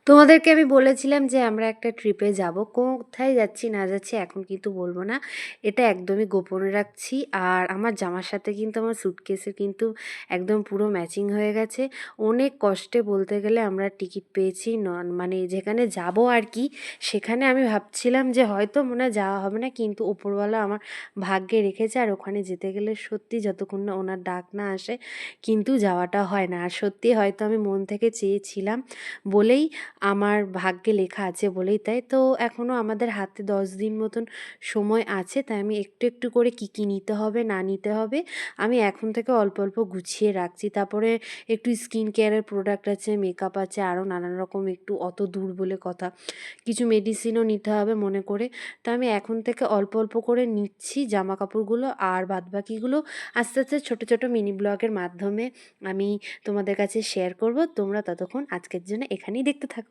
তোমাদেরকে আমি বলেছিলাম যে আমরা একটা ট্রিপে যাব। কোথায় যাচ্ছি না যাচ্ছি এখন কিন্তু বলবো না। এটা একদমই গোপনে রাখছি। আর আমার জামার সাথে কিন্তু আমার স্যুটকেসের কিন্তু একদম পুরো ম্যাচিং হয়ে গেছে। অনেক কষ্টে বলতে গেলে আমরা টিকিট পেয়েছি। মানে যেখানে যাব আর কি, সেখানে আমি ভাবছিলাম যে হয়তো মনে হয় যাওয়া হবে না, কিন্তু ওপরওয়ালা আমার ভাগ্যে রেখেছে। আর ওখানে যেতে গেলে সত্যি যতক্ষণ না ওনার ডাক না আসে কিন্তু যাওয়াটা হয় না। আর সত্যি হয়তো আমি মন থেকে চেয়েছিলাম বলেই আমার ভাগ্যে লেখা আছে বলেই তাই। তো এখনও আমাদের হাতে 10 দিন মতন সময় আছে, তাই আমি একটু একটু করে কী কী নিতে হবে না নিতে হবে আমি এখন থেকে অল্প অল্প গুছিয়ে রাখছি। তারপরে একটু স্কিন কেয়ারের প্রোডাক্ট আছে, মেকআপ আছে, আরও নানান রকম, একটু অত দূর বলে কথা, কিছু মেডিসিনও নিতে হবে মনে করে। তো আমি এখন থেকে অল্প অল্প করে নিচ্ছি জামা কাপড়গুলো, আর বাদবাকিগুলো আস্তে আস্তে ছোটো ছোটো মিনি ব্লগের মাধ্যমে আমি তোমাদের কাছে শেয়ার করব। তোমরা ততক্ষণ আজকের জন্য এখানেই দেখতে থাকো।